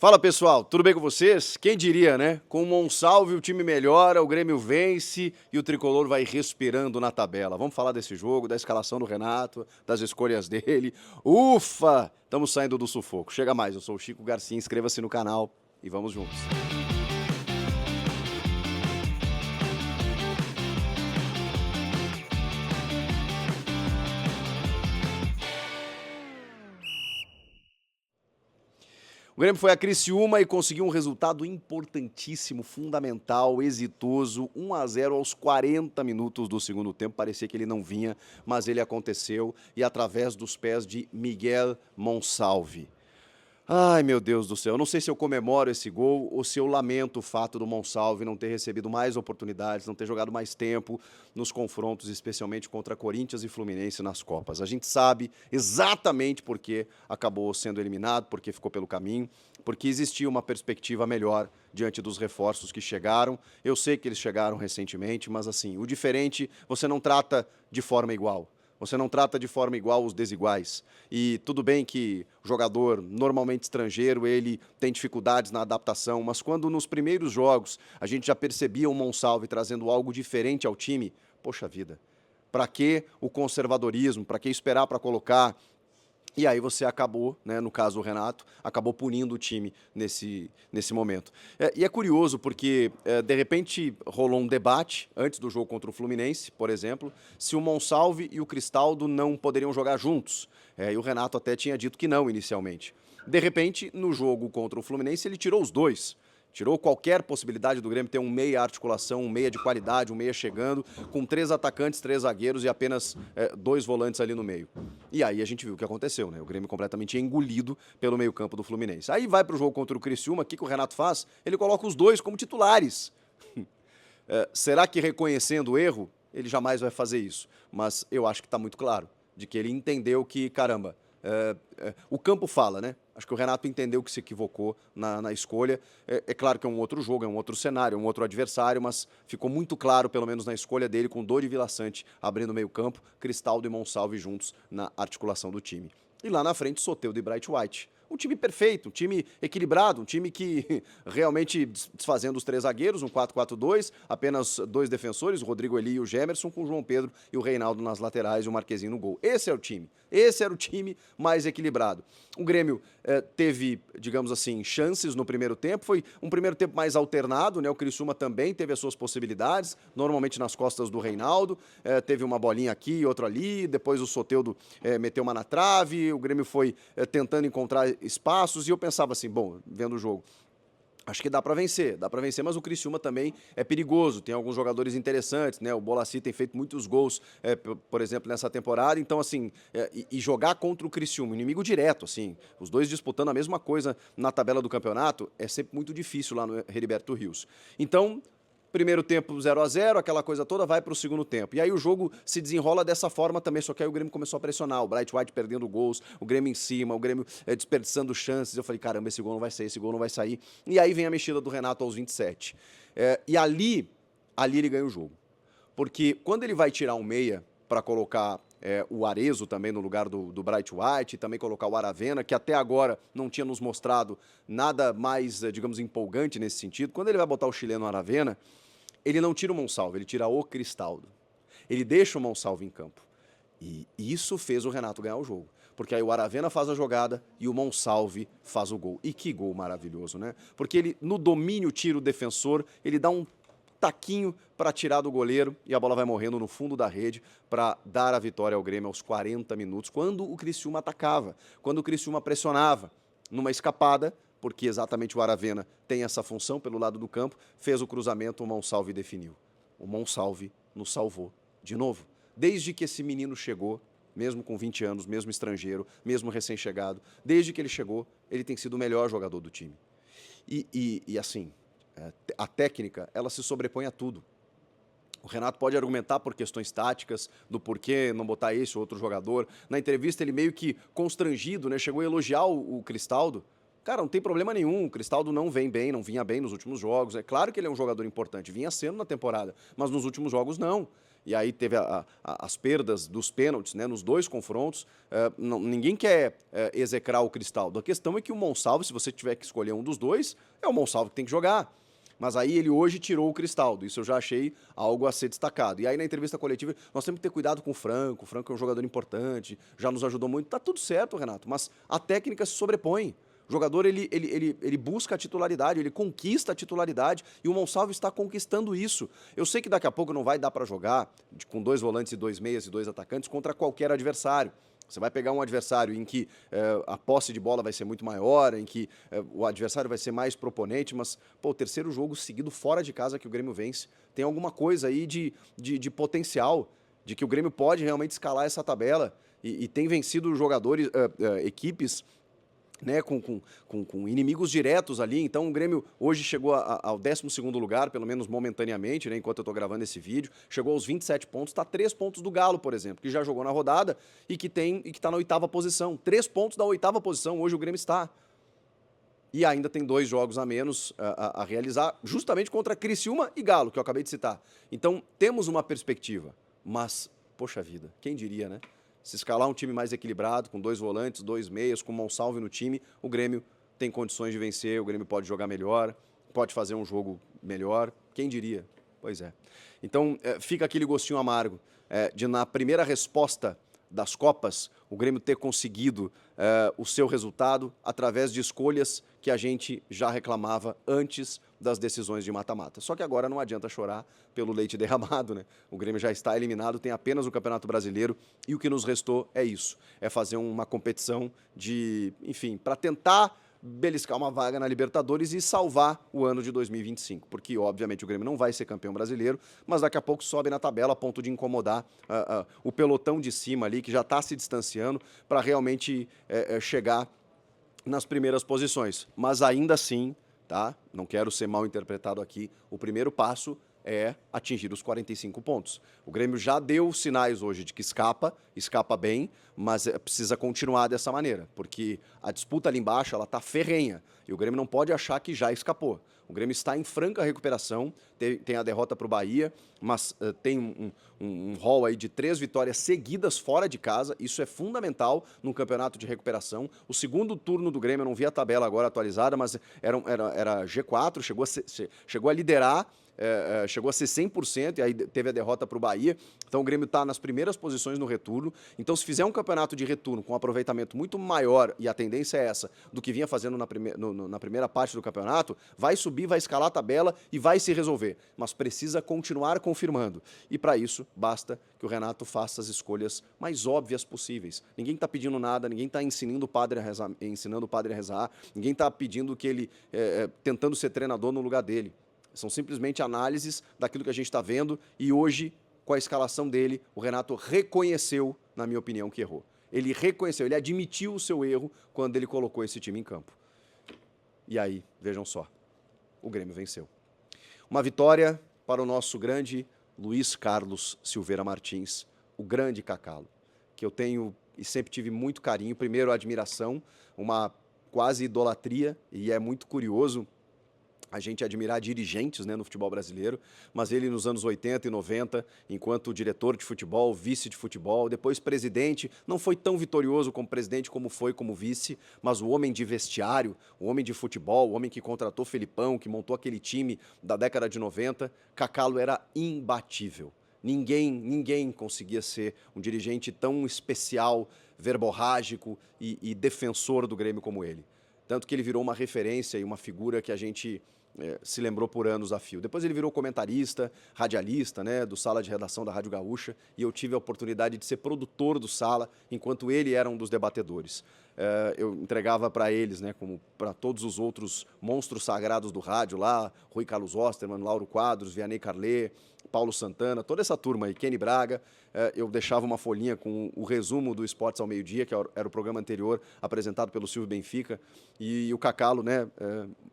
Fala pessoal, tudo bem com vocês? Quem diria, né? Com o Monsalve o time melhora, o Grêmio vence e o Tricolor vai respirando na tabela. Vamos falar desse jogo, da escalação do Renato, das escolhas dele. Ufa! Estamos saindo do sufoco. Chega mais, eu sou o Chico Garcia, inscreva-se no canal e vamos juntos. O Grêmio foi a Criciúma e conseguiu um resultado importantíssimo, fundamental, exitoso, 1-0 aos 40 minutos do segundo tempo. Parecia que ele não vinha, mas ele aconteceu e através dos pés de Miguel Monsalve. Ai, meu Deus do céu, eu não sei se eu comemoro esse gol ou se eu lamento o fato do Monsalve não ter recebido mais oportunidades, não ter jogado mais tempo nos confrontos, especialmente contra Corinthians e Fluminense nas Copas. A gente sabe exatamente por que acabou sendo eliminado, porque ficou pelo caminho, porque existia uma perspectiva melhor diante dos reforços que chegaram. Eu sei que eles chegaram recentemente, mas assim, o diferente você não trata de forma igual. Você não trata de forma igual os desiguais. E tudo bem que o jogador, normalmente estrangeiro, ele tem dificuldades na adaptação, mas quando nos primeiros jogos a gente já percebia o Monsalve trazendo algo diferente ao time, poxa vida, para que o conservadorismo, para que esperar para colocar? E aí você acabou, né, no caso do Renato, acabou punindo o time nesse momento. E é curioso porque, de repente, rolou um debate antes do jogo contra o Fluminense, por exemplo, se o Monsalve e o Cristaldo não poderiam jogar juntos. E o Renato até tinha dito que não inicialmente. De repente, no jogo contra o Fluminense, ele tirou os dois. Tirou qualquer possibilidade do Grêmio ter um meia articulação, um meia de qualidade, um meia chegando, com 3 atacantes, 3 zagueiros e apenas 2 volantes ali no meio. E aí a gente viu o que aconteceu, né? O Grêmio completamente engolido pelo meio-campo do Fluminense. Aí vai para o jogo contra o Criciúma, o que o Renato faz? Ele coloca os dois como titulares. Será que reconhecendo o erro, ele jamais vai fazer isso? Mas eu acho que está muito claro, de que ele entendeu que, caramba, o campo fala, né? Acho que o Renato entendeu que se equivocou na escolha. É claro que é um outro jogo, é um outro cenário, é um outro adversário, mas ficou muito claro, pelo menos na escolha dele, com Dodi e Vila Sante abrindo o meio campo, Cristaldo e Monsalve juntos na articulação do time. E lá na frente, Soteldo e Bright White. Um time perfeito, um time equilibrado, um time que realmente desfazendo os 3 zagueiros, um 4-4-2, apenas 2 defensores, o Rodrigo Eli e o Gemerson, com o João Pedro e o Reinaldo nas laterais e o Marquezinho no gol. Esse é o time. Esse era o time mais equilibrado. O Grêmio teve, digamos assim, chances no primeiro tempo. Foi um primeiro tempo mais alternado, né? O Criciúma também teve as suas possibilidades, normalmente nas costas do Reinaldo. Teve uma bolinha aqui e outra ali. Depois o Soteldo meteu uma na trave. O Grêmio foi tentando encontrar espaços. E eu pensava assim, bom, vendo o jogo, acho que dá para vencer, mas o Criciúma também é perigoso, tem alguns jogadores interessantes, né? O Bolassi tem feito muitos gols, por exemplo, nessa temporada, então assim, e jogar contra o Criciúma, inimigo direto, assim, os dois disputando a mesma coisa na tabela do campeonato, é sempre muito difícil lá no Heriberto Rios. Então, primeiro tempo 0-0, aquela coisa toda, vai para o segundo tempo. E aí o jogo se desenrola dessa forma também, só que aí o Grêmio começou a pressionar, o Bright White perdendo gols, o Grêmio em cima, o Grêmio desperdiçando chances. Eu falei, caramba, esse gol não vai sair, esse gol não vai sair. E aí vem a mexida do Renato aos 27. E ali ele ganha o jogo. Porque quando ele vai tirar um meia para colocar o Arezzo também no lugar do Bright White, e também colocar o Aravena, que até agora não tinha nos mostrado nada mais, digamos, empolgante nesse sentido. Quando ele vai botar o chileno Aravena, ele não tira o Monsalve, ele tira o Cristaldo. Ele deixa o Monsalve em campo. E isso fez o Renato ganhar o jogo. Porque aí o Aravena faz a jogada e o Monsalve faz o gol. E que gol maravilhoso, né? Porque ele, no domínio, tira o defensor, ele dá um taquinho para tirar do goleiro e a bola vai morrendo no fundo da rede para dar a vitória ao Grêmio aos 40 minutos, quando o Criciúma atacava, quando o Criciúma pressionava. Numa escapada, porque exatamente o Aravena tem essa função pelo lado do campo, fez o cruzamento, o Monsalve definiu. O Monsalve nos salvou de novo. Desde que esse menino chegou, mesmo com 20 anos, mesmo estrangeiro, mesmo recém-chegado, desde que ele chegou, ele tem sido o melhor jogador do time. E assim, a técnica, ela se sobrepõe a tudo. O Renato pode argumentar por questões táticas, do porquê não botar esse ou outro jogador. Na entrevista, ele meio que constrangido, né, chegou a elogiar o Cristaldo. Cara, não tem problema nenhum, o Cristaldo não vem bem, não vinha bem nos últimos jogos. É claro que ele é um jogador importante, vinha sendo na temporada, mas nos últimos jogos não. e aí teve as perdas dos pênaltis, né, nos 2 confrontos. Ninguém quer execrar o Cristaldo. A questão é que o Monsalve, se você tiver que escolher um dos dois, é o Monsalve que tem que jogar. Mas aí ele hoje tirou o Cristaldo, isso eu já achei algo a ser destacado. E aí na entrevista coletiva, nós temos que ter cuidado com o Franco é um jogador importante, já nos ajudou muito, tá tudo certo, Renato, mas a técnica se sobrepõe. O jogador, ele busca a titularidade, ele conquista a titularidade, e o Monsalve está conquistando isso. Eu sei que daqui a pouco não vai dar para jogar com 2 volantes e 2 meias e 2 atacantes contra qualquer adversário. Você vai pegar um adversário em que a posse de bola vai ser muito maior, em que o adversário vai ser mais proponente, mas o terceiro jogo seguido fora de casa que o Grêmio vence, tem alguma coisa aí de potencial, de que o Grêmio pode realmente escalar essa tabela e tem vencido jogadores, equipes, né, com inimigos diretos ali. Então o Grêmio hoje chegou ao 12º lugar, pelo menos momentaneamente, né, enquanto eu estou gravando esse vídeo, chegou aos 27 pontos, está 3 pontos do Galo, por exemplo, que já jogou na rodada e que está na 8ª posição. 3 pontos da 8ª posição, hoje o Grêmio está. E ainda tem 2 jogos a menos a realizar, justamente contra Criciúma e Galo, que eu acabei de citar. Então temos uma perspectiva, mas, poxa vida, quem diria, né? Se escalar um time mais equilibrado, com 2 volantes, 2 meias, com o Monsalve no time, o Grêmio tem condições de vencer, o Grêmio pode jogar melhor, pode fazer um jogo melhor. Quem diria? Pois é. Então, fica aquele gostinho amargo de, na primeira resposta das Copas, o Grêmio ter conseguido o seu resultado através de escolhas que a gente já reclamava antes das decisões de mata-mata. Só que agora não adianta chorar pelo leite derramado, né? O Grêmio já está eliminado, tem apenas o Campeonato Brasileiro e o que nos restou é isso, é fazer uma competição de, enfim, para tentar beliscar uma vaga na Libertadores e salvar o ano de 2025, porque obviamente o Grêmio não vai ser campeão brasileiro, mas daqui a pouco sobe na tabela a ponto de incomodar o pelotão de cima ali, que já está se distanciando, para realmente chegar nas primeiras posições. Mas ainda assim, tá? Não quero ser mal interpretado aqui, o primeiro passo é atingir os 45 pontos. O Grêmio já deu sinais hoje de que escapa bem, mas precisa continuar dessa maneira, porque a disputa ali embaixo ela está ferrenha e o Grêmio não pode achar que já escapou. O Grêmio está em franca recuperação, tem a derrota para o Bahia, mas tem um rol aí de 3 vitórias seguidas fora de casa, isso é fundamental num campeonato de recuperação. O segundo turno do Grêmio, eu não vi a tabela agora atualizada, mas era G4, chegou a liderar, chegou a ser 100% e aí teve a derrota para o Bahia. Então o Grêmio está nas primeiras posições no retorno. Então se fizer um campeonato de retorno com um aproveitamento muito maior, e a tendência é essa, do que vinha fazendo na primeira parte do campeonato, vai subir, vai escalar a tabela e vai se resolver. Mas precisa continuar confirmando. E para isso basta que o Renato faça as escolhas mais óbvias possíveis. Ninguém está pedindo nada, ninguém está ensinando o padre a rezar, ninguém está pedindo que ele, tentando ser treinador no lugar dele. São simplesmente análises daquilo que a gente está vendo e hoje, com a escalação dele, o Renato reconheceu, na minha opinião, que errou. Ele reconheceu, ele admitiu o seu erro quando ele colocou esse time em campo. E aí, vejam só, o Grêmio venceu. Uma vitória para o nosso grande Luiz Carlos Silveira Martins, o grande Cacalo, que eu tenho e sempre tive muito carinho, primeiro admiração, uma quase idolatria, e é muito curioso a gente admirar dirigentes, né, no futebol brasileiro, mas ele nos anos 80 e 90, enquanto diretor de futebol, vice de futebol, depois presidente, não foi tão vitorioso como presidente como foi como vice, mas o homem de vestiário, o homem de futebol, o homem que contratou Felipão, que montou aquele time da década de 90, Cacalo era imbatível. Ninguém conseguia ser um dirigente tão especial, verborrágico e defensor do Grêmio como ele. Tanto que ele virou uma referência e uma figura que a gente se lembrou por anos a fio. Depois ele virou comentarista, radialista, né, do Sala de Redação da Rádio Gaúcha, e eu tive a oportunidade de ser produtor do Sala, enquanto ele era um dos debatedores. Eu entregava para eles, né, como para todos os outros monstros sagrados do rádio lá, Rui Carlos Osterman, Lauro Quadros, Vianney Carlet, Paulo Santana, toda essa turma aí, Kenny Braga, eu deixava uma folhinha com o resumo do Esportes ao Meio-Dia, que era o programa anterior, apresentado pelo Silvio Benfica, e o Cacalo, né,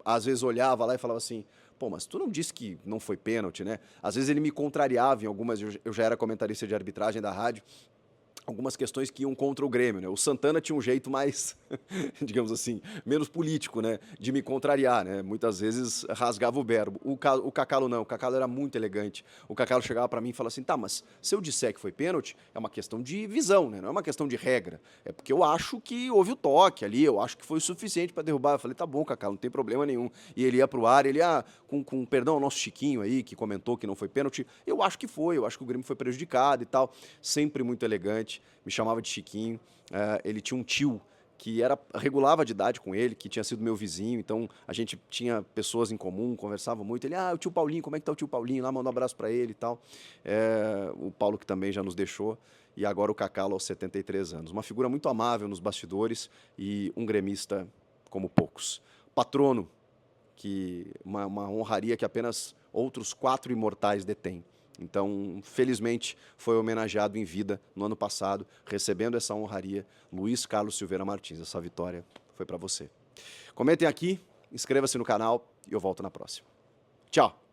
às vezes olhava lá e falava assim, pô, mas tu não disse que não foi pênalti, né? Às vezes ele me contrariava em algumas, eu já era comentarista de arbitragem da rádio, algumas questões que iam contra o Grêmio, né? O Santana tinha um jeito mais, digamos assim, menos político, né? De me contrariar, né? Muitas vezes rasgava o verbo. O Cacalo não, o Cacalo era muito elegante. O Cacalo chegava para mim e falava assim, tá, mas se eu disser que foi pênalti, é uma questão de visão, né? Não é uma questão de regra. É porque eu acho que houve o toque ali, eu acho que foi o suficiente para derrubar. Eu falei, tá bom, Cacalo, não tem problema nenhum. E ele ia pro ar, ele, com perdão ao nosso Chiquinho aí, que comentou que não foi pênalti, eu acho que foi, eu acho que o Grêmio foi prejudicado e tal. Sempre muito elegante, me chamava de Chiquinho. Ele tinha um tio que regulava de idade com ele, que tinha sido meu vizinho, então a gente tinha pessoas em comum, conversava muito. Ele, o tio Paulinho, como é que tá o tio Paulinho? Lá, manda um abraço para ele e tal. O Paulo, que também já nos deixou, e agora o Cacalo aos 73 anos. Uma figura muito amável nos bastidores e um gremista como poucos. Patrono, que uma honraria que apenas outros 4 imortais detêm. Então, felizmente, foi homenageado em vida no ano passado, recebendo essa honraria, Luiz Carlos Silveira Martins. Essa vitória foi para você. Comentem aqui, inscreva-se no canal e eu volto na próxima. Tchau!